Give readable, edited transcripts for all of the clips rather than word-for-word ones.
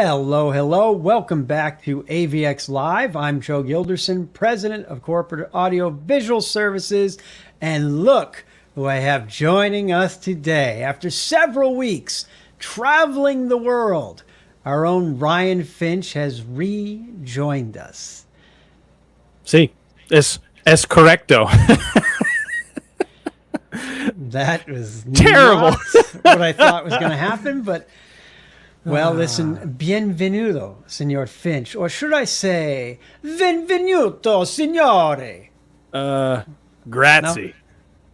Hello, hello. Welcome back to AVX Live. I'm Joe Gilderson, President of Corporate Audio Visual Services. And look who I have joining us today. After several weeks traveling the world, our own Ryan Finch has rejoined us. Sí, es correcto. That was terrible. Not what I thought was going to happen, but well, listen, bienvenuto, Signor Finch, or should I say, benvenuto, signore? Grazie.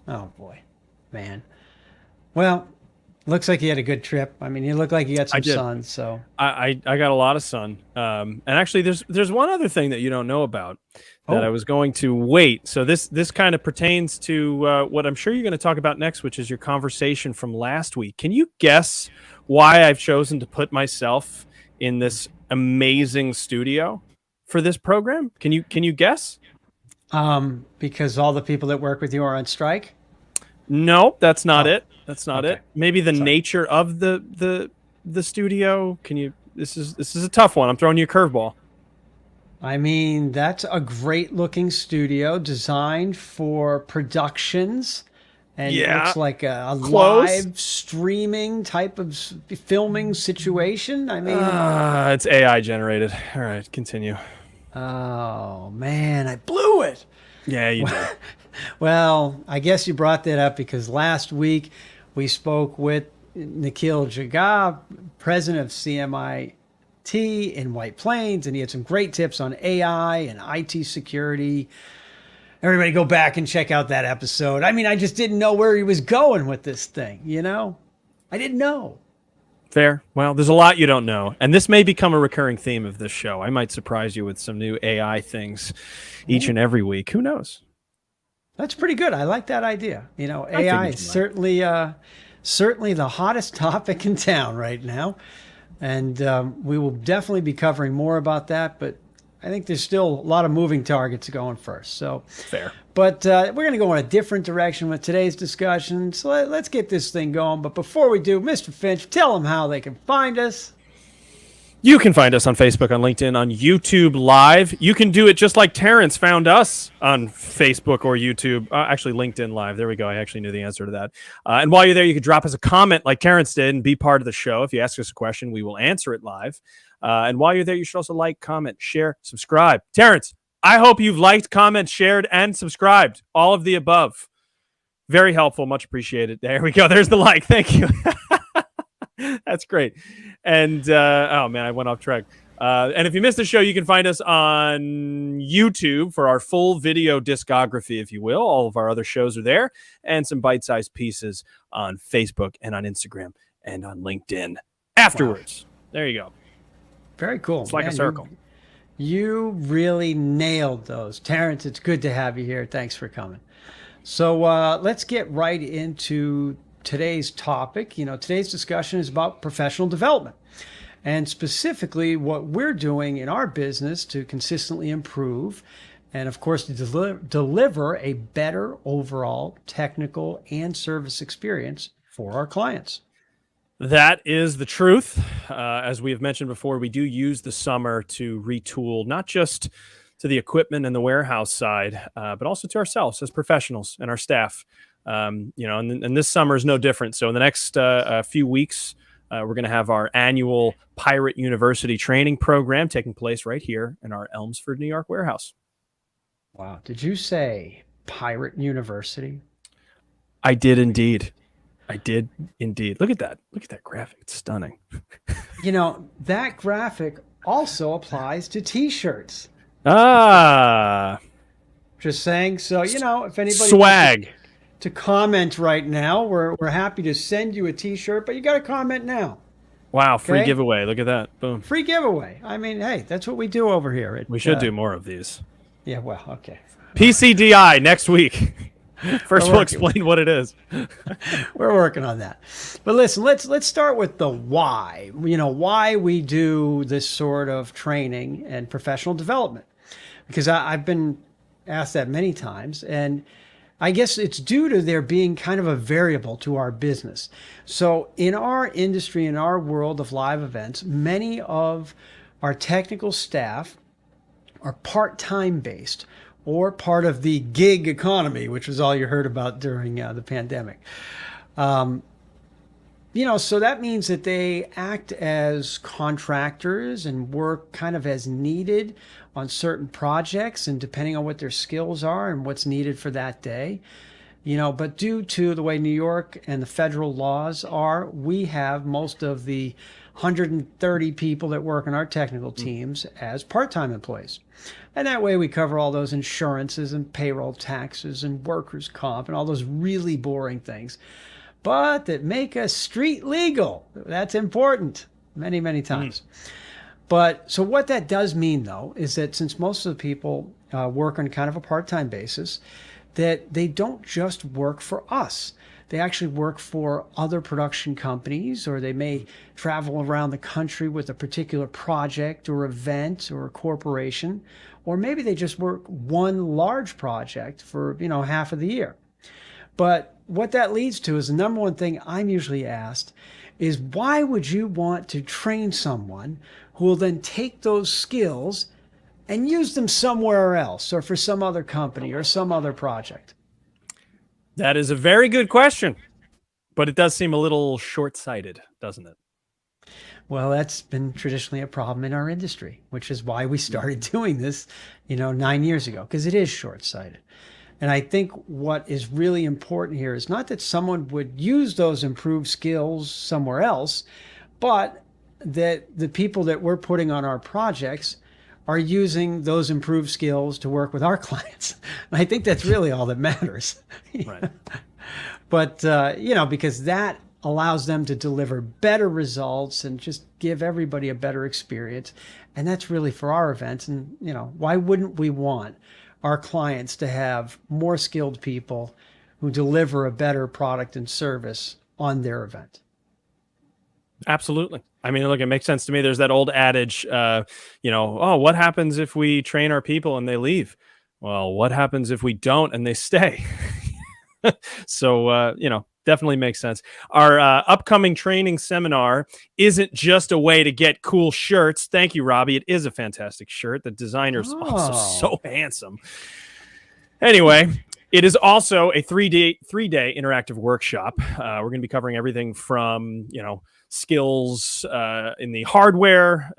No? Oh boy, man. Well, looks like you had a good trip. I mean, you look like you got some sun. So I got a lot of sun. And actually, there's one other thing that you don't know about that I was going to wait. So this kind of pertains to what I'm sure you're going to talk about next, which is your conversation from last week. Can you guess why I've chosen to put myself in this amazing studio for this program? Can you guess? Because all the people that work with you are on strike? No, that's not it. That's not it. Maybe the nature of the studio. Can you? This is a tough one. I'm throwing you a curveball. I mean, that's a great looking studio designed for productions. And it looks like a live streaming type of filming situation. I mean, it's AI generated. All right, continue. Oh man, I blew it. Yeah, you did. Well, I guess you brought that up because last week we spoke with Nikhil Jaga, president of CMIT in White Plains, and he had some great tips on AI and IT security. Everybody go back and check out that episode. I mean, I just didn't know where he was going with this thing, you know? I didn't know. Fair. Well, there's a lot you don't know. And this may become a recurring theme of this show. I might surprise you with some new AI things each and every week. Who knows? That's pretty good. I like that idea. You know, AI is certainly the hottest topic in town right now. And we will definitely be covering more about that. But I think there's still a lot of moving targets going first. So fair. But we're going to go in a different direction with today's discussion. So let's get this thing going. But before we do, Mr. Finch, tell them how they can find us. You can find us on Facebook, on LinkedIn, on YouTube Live. You can do it just like Terrence found us on Facebook or YouTube. Actually, LinkedIn Live. There we go. I actually knew the answer to that. And while you're there, you can drop us a comment like Terrence did and be part of the show. If you ask us a question, we will answer it live. And while you're there, you should also like, comment, share, subscribe. Terrence, I hope you've liked, commented, shared, and subscribed. All of the above. Very helpful. Much appreciated. There we go. There's the like. Thank you. That's great. And, oh, man, I went off track. And if you missed the show, you can find us on YouTube for our full video discography, if you will. All of our other shows are there. And some bite-sized pieces on Facebook and on Instagram and on LinkedIn afterwards. Wow. There you go. Very cool. It's like a circle. You really nailed those. Terrence, it's good to have you here. Thanks for coming. So let's get right into today's topic. You know, today's discussion is about professional development and specifically what we're doing in our business to consistently improve and, of course, to deliver a better overall technical and service experience for our clients. That is the truth. As we have mentioned before, we do use the summer to retool, not just to the equipment and the warehouse side, but also to ourselves as professionals and our staff. You know, and this summer is no different. So in the next few weeks, we're going to have our annual Pirate University training program taking place right here in our Elmsford, New York warehouse. Wow. Did you say Pirate University? I did indeed. I did indeed. Look at that. Look at that graphic. It's stunning. You know, that graphic also applies to T-shirts. Just saying. So, you know, if anybody swag to comment right now, we're happy to send you a T-shirt, but you got to comment now. Wow, free giveaway. Look at that. Boom. Free giveaway. I mean, hey, that's what we do over here. We should do more of these. Yeah, well, okay. PCDI next week. First, we'll explain what it is. We're working on that. But listen, let's start with the why. You know, why we do this sort of training and professional development. Because I've been asked that many times. And I guess it's due to there being kind of a variable to our business. So, in our industry, in our world of live events, many of our technical staff are part time based or part of the gig economy, which was all you heard about during the pandemic. So that means that they act as contractors and work kind of as needed on certain projects and depending on what their skills are and what's needed for that day. But due to the way New York and the federal laws are, we have most of the 130 people that work on our technical teams as part-time employees. And that way we cover all those insurances and payroll taxes and workers' comp and all those really boring things, but that make us street legal. That's important many, many times. But so what that does mean, though, is that since most of the people work on kind of a part-time basis, that they don't just work for us. They actually work for other production companies, or they may travel around the country with a particular project or event or a corporation, or maybe they just work one large project for, half of the year. But what that leads to is the number one thing I'm usually asked is, why would you want to train someone who will then take those skills and use them somewhere else or for some other company or some other project? That is a very good question, but it does seem a little short-sighted, doesn't it? Well, that's been traditionally a problem in our industry, which is why we started doing this, 9 years ago, because it is short-sighted. And I think what is really important here is not that someone would use those improved skills somewhere else, but that the people that we're putting on our projects are using those improved skills to work with our clients. And I think that's really all that matters. Right. But, because that allows them to deliver better results and just give everybody a better experience. And that's really for our events. And, why wouldn't we want our clients to have more skilled people who deliver a better product and service on their event? Absolutely. I mean, look, it makes sense to me. There's that old adage, what happens if we train our people and they leave? Well, what happens if we don't and they stay? So, definitely makes sense. Our upcoming training seminar isn't just a way to get cool shirts. Thank you, Robbie. It is a fantastic shirt. The designer's also so handsome. Anyway, it is also a three-day interactive workshop. We're going to be covering everything from, skills in the hardware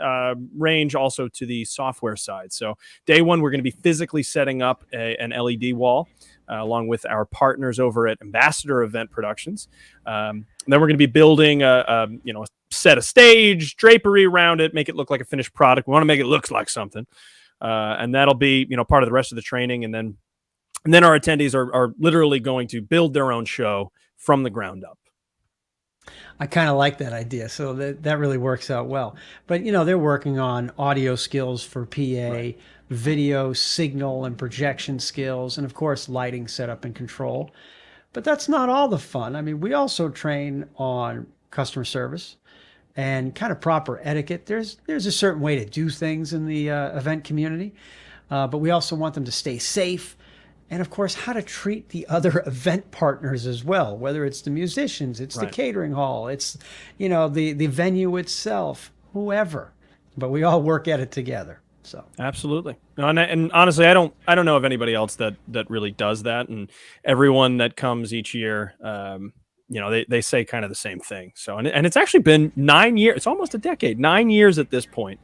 range, also to the software side. So day one, we're going to be physically setting up an LED wall along with our partners over at Ambassador Event Productions. Then we're going to be building a set of stage, drapery around it, make it look like a finished product. We want to make it look like something. And that'll be, part of the rest of the training. And then our attendees are literally going to build their own show from the ground up. I kind of like that idea. So that really works out well. But, they're working on audio skills for PA, right, video, signal, and projection skills, and of course, lighting setup and control. But that's not all the fun. I mean, we also train on customer service and kind of proper etiquette. There's a certain way to do things in the event community, but we also want them to stay safe. And of course, how to treat the other event partners as well, whether it's the musicians, it's right, the catering hall, it's, the venue itself, whoever. But we all work at it together. So absolutely. No, and honestly, I don't know of anybody else that really does that. And everyone that comes each year, they say kind of the same thing. So, and it's actually been 9 years. It's almost a decade, 9 years at this point.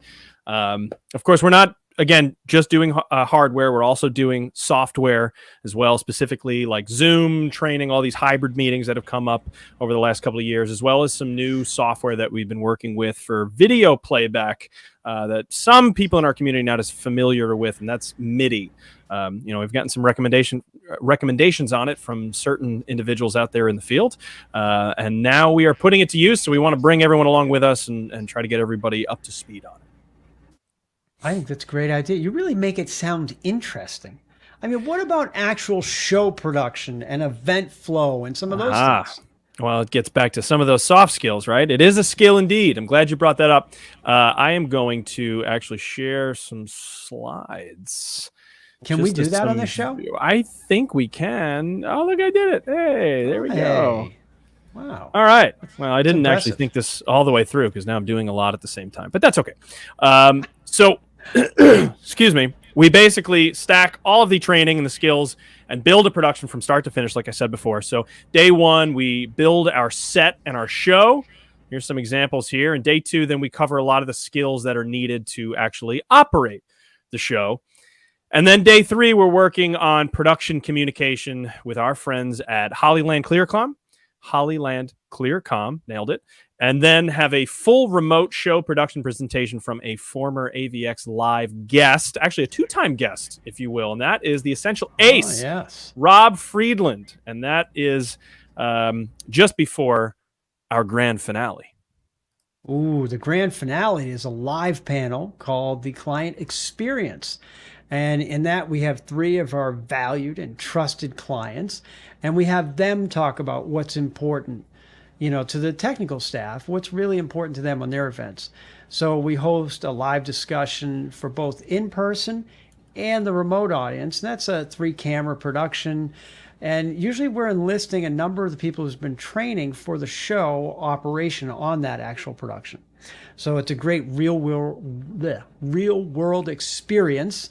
Of course, we're not, again, just doing hardware. We're also doing software as well, specifically like Zoom training, all these hybrid meetings that have come up over the last couple of years, as well as some new software that we've been working with for video playback that some people in our community not as familiar with, and that's MIDI. We've gotten some recommendations on it from certain individuals out there in the field, and now we are putting it to use. So we want to bring everyone along with us and try to get everybody up to speed on it. I think that's a great idea. You really make it sound interesting. I mean, what about actual show production and event flow and some of those things? Well, it gets back to some of those soft skills, right? It is a skill indeed. I'm glad you brought that up. I am going to actually share some slides Can we do that on this show? I think we can. Oh, look, I did it. Hey, there we go. Wow. All right. Well, I didn't impressive. actually think this all the way through because now I'm doing a lot at the same time, but that's okay. So, excuse me. We basically stack all of the training and the skills and build a production from start to finish, like I said before. So, day one, we build our set and our show. Here's some examples here. And day two, then we cover a lot of the skills that are needed to actually operate the show. And then day three, we're working on production communication with our friends at Hollyland Clearcom, nailed it. And then have a full remote show production presentation from a former AVX live guest, actually a two-time guest, if you will. And that is the essential ace, yes. Rob Friedland. And that is just before our grand finale. Ooh, the grand finale is a live panel called the Client Experience. And in that, we have 3 of our valued and trusted clients, and we have them talk about what's important, to the technical staff, what's really important to them on their events. So we host a live discussion for both in person and the remote audience. And that's a 3-camera production. And usually we're enlisting a number of the people who's been training for the show operation on that actual production. So it's a great real world experience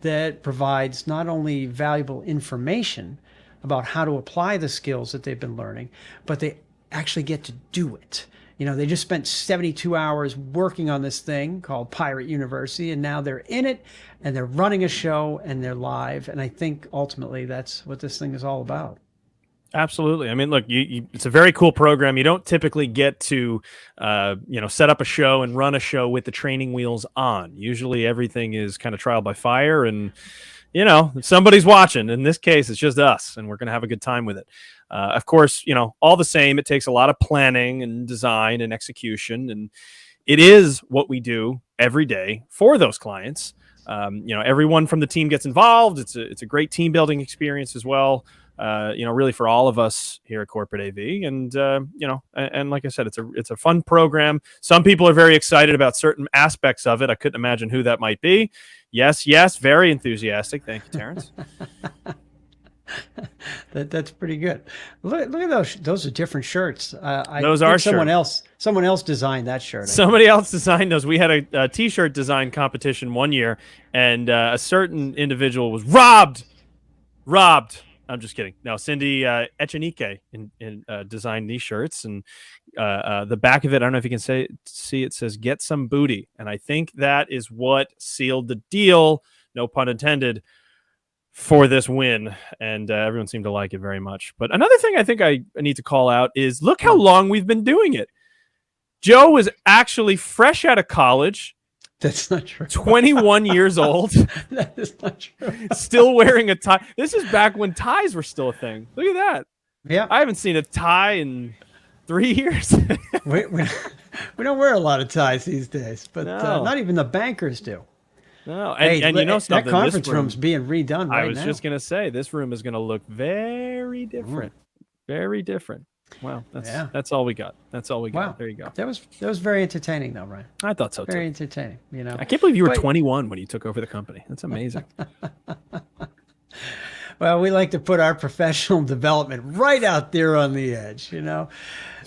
that provides not only valuable information about how to apply the skills that they've been learning, but they actually get to do it. They just spent 72 hours working on this thing called Pirate University, and now they're in it and they're running a show and they're live. And I think ultimately that's what this thing is all about. Absolutely. I mean, look, it's a very cool program. You don't typically get to, set up a show and run a show with the training wheels on. Usually everything is kind of trial by fire and, somebody's watching. In this case, it's just us, and we're going to have a good time with it. Of course, all the same, it takes a lot of planning and design and execution, and it is what we do every day for those clients. Everyone from the team gets involved. It's a great team building experience as well. Really for all of us here at Corporate AV. And, and like I said, it's a fun program. Some people are very excited about certain aspects of it. I couldn't imagine who that might be. Yes. Very enthusiastic. Thank you, Terrence. That's pretty good. Look at those. Those are different shirts. Those are someone else designed that shirt. Somebody else designed those. We had a t-shirt design competition one year, and a certain individual was robbed. I'm just kidding. No, Cindy Echenike designed these shirts, and the back of it, I don't know if you can see it says "Get Some Booty," and I think that is what sealed the deal. No pun intended. For this win, and everyone seemed to like it very much. But another thing I think I need to call out is look how long we've been doing it. Joe was actually fresh out of college. That's not true. 21 years old. That is not true. Still wearing a tie. This is back when ties were still a thing. Look at that. Yeah. I haven't seen a tie in 3 years. we don't wear a lot of ties these days, but no. Not even the bankers do. No, and you know something. That conference room's being redone right now. I was just going to say, this room is going to look very different. Very different. Wow, that's all we got. That's all we got. Wow. There you go. That was very entertaining, though, Ryan. I thought so too. Very entertaining. I can't believe you were 21 when you took over the company. That's amazing. Well, we like to put our professional development right out there on the edge.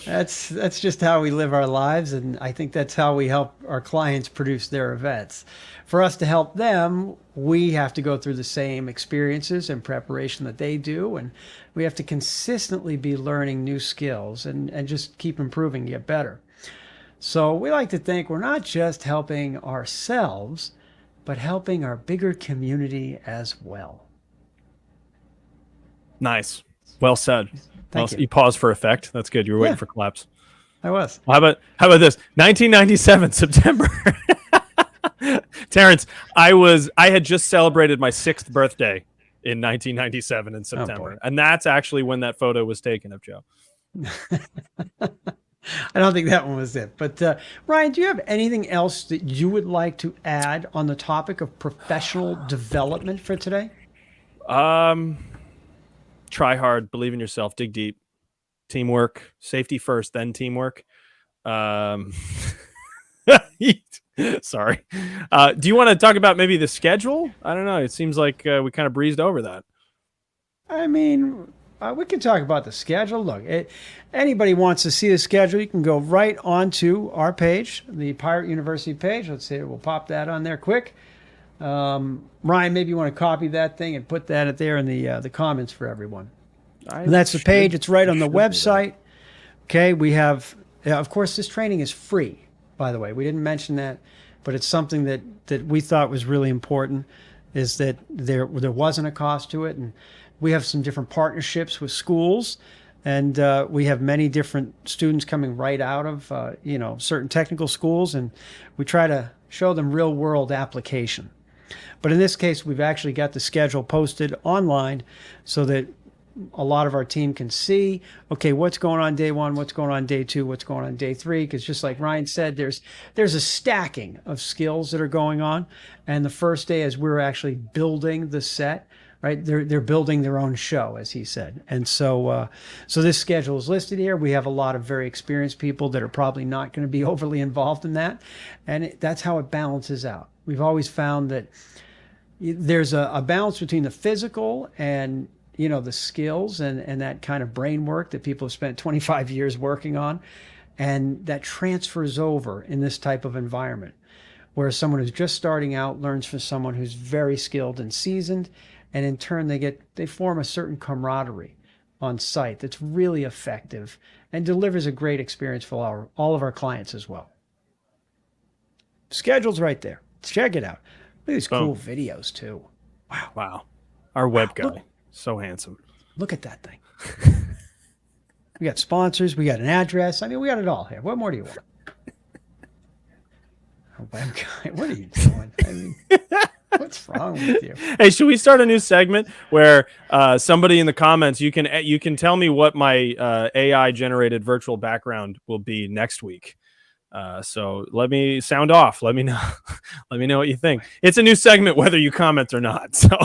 That's just how we live our lives, and I think that's how we help our clients produce their events. For us to help them, we have to go through the same experiences and preparation that they do, and we have to consistently be learning new skills and just keep improving, get better. So we like to think we're not just helping ourselves, but helping our bigger community as well. Nice. Well said. Thank you. You paused for effect. That's good. You were waiting for claps. I was. Well, how about this? 1997 September. Terrence, I had just celebrated my 6th birthday in 1997 in September, and that's actually when that photo was taken of Joe. I don't think that one was it. But Ryan, do you have anything else that you would like to add on the topic of professional development for today? Try hard, believe in yourself, dig deep, teamwork, safety first, then teamwork. Sorry. Do you want to talk about maybe the schedule? I don't know. It seems like we kind of breezed over that. I mean, we can talk about the schedule. Look, anybody wants to see the schedule, you can go right onto our page, the Pirate University page. Let's see, we'll pop that on there quick. Ryan, maybe you want to copy that thing and put that there in the comments for everyone. And that's the page. It's right on the website. Okay, we have, of course, this training is free, by the way. We didn't mention that, but it's something that we thought was really important, is that there wasn't a cost to it. And we have some different partnerships with schools, and we have many different students coming right out of, certain technical schools, and we try to show them real-world application. But in this case, we've actually got the schedule posted online so that a lot of our team can see, okay, what's going on day one, what's going on day two, what's going on day three. Because just like Ryan said, there's a stacking of skills that are going on. And the first day, as we're actually building the set, right, they're building their own show, as he said. And so this schedule is listed here. We have a lot of very experienced people that are probably not going to be overly involved in that. And that's how it balances out. We've always found that there's a balance between the physical and the skills and that kind of brain work that people have spent 25 years working on, and that transfers over in this type of environment, where someone who's just starting out learns from someone who's very skilled and seasoned, and in turn they form a certain camaraderie on site that's really effective and delivers a great experience for all of our clients as well. Schedule's right there. Check it out. Look at these cool videos too. Wow. Our web guy. Look, so handsome. Look at that thing. We got sponsors. We got an address. I mean, we got it all here. What more do you want? Oh, web guy, what are you doing? I mean, what's wrong with you? Hey, should we start a new segment where somebody in the comments, you can tell me what my AI generated virtual background will be next week. So let me sound off. Let me know. Let me know what you think. It's a new segment, whether you comment or not. So,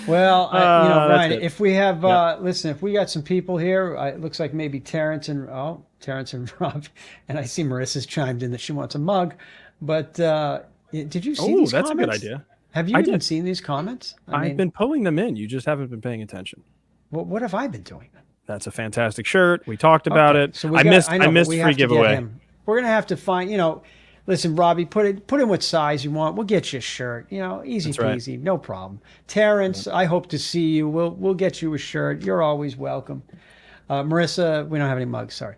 well, Ryan, if we have, listen, if we got some people here, it looks like maybe Terrence and Rob, and I see Marissa's chimed in that she wants a mug. But did you see these that's comments? a good idea. Have you even seen these comments? I've been pulling them in. You just haven't been paying attention. Well, what have I been doing? That's a fantastic shirt. We talked about it. So I missed free giveaway. We're gonna have to find. Listen, Robbie, put in what size you want. We'll get you a shirt. Easy peasy, no problem. Terrence, I hope to see you. We'll get you a shirt. You're always welcome. Marissa, we don't have any mugs, sorry,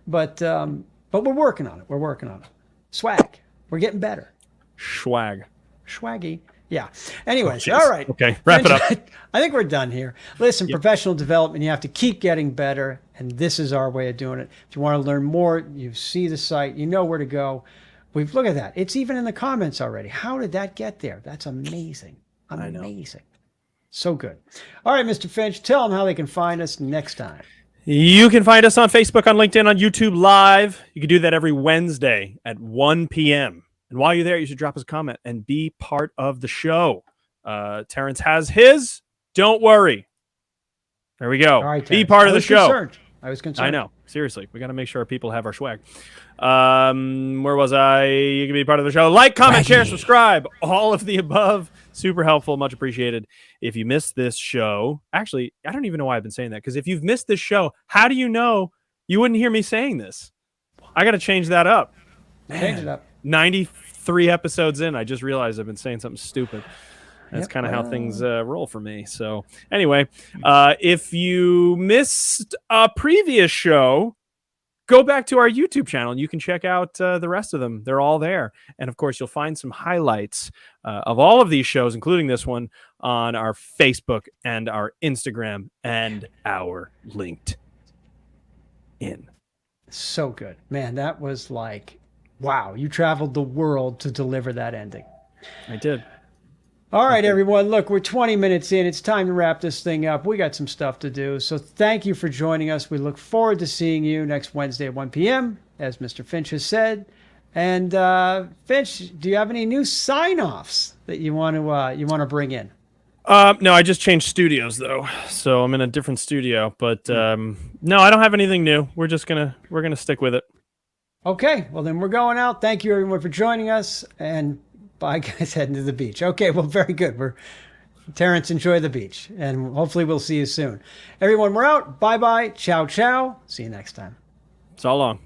but we're working on it. We're working on it. Swag. We're getting better. Swaggy. Yeah. Anyways, all right. Okay, wrap it up. I think we're done here. Listen, professional development, you have to keep getting better, and this is our way of doing it. If you want to learn more, you see the site, you know where to go. Look at that. It's even in the comments already. How did that get there? That's amazing. Amazing. So good. All right, Mr. Finch, tell them how they can find us next time. You can find us on Facebook, on LinkedIn, on YouTube Live. You can do that every Wednesday at 1 p.m. And while you're there, you should drop us a comment and be part of the show. Terrence has his. Don't worry. There we go. All right, be part of the show. I was concerned. I know. Seriously. We got to make sure our people have our swag. Where was I? You can be part of the show. Like, comment, share, subscribe. All of the above. Super helpful. Much appreciated. If you missed this show, actually, I don't even know why I've been saying that. Because if you've missed this show, how do you know you wouldn't hear me saying this? I got to change that up. Change it up. 93 episodes in, I just realized I've been saying something stupid. That's kind of how things roll for me. So anyway, if you missed a previous show, go back to our YouTube channel and you can check out the rest of them. They're all there. And of course, you'll find some highlights of all of these shows, including this one, on our Facebook and our Instagram and our LinkedIn. So good. Man, that was like, wow, you traveled the world to deliver that ending. I did. All right, everyone. Look, we're 20 minutes in. It's time to wrap this thing up. We got some stuff to do. So thank you for joining us. We look forward to seeing you next Wednesday at 1 p.m., as Mr. Finch has said. And Finch, do you have any new sign-offs that you want to bring in? No, I just changed studios though, so I'm in a different studio. But no, I don't have anything new. We're gonna stick with it. Okay, well then we're going out. Thank you everyone for joining us, and bye guys, heading to the beach. Okay, well very good. We're Terrence, enjoy the beach, and hopefully we'll see you soon. Everyone, we're out. Bye bye. Ciao ciao. See you next time. So long.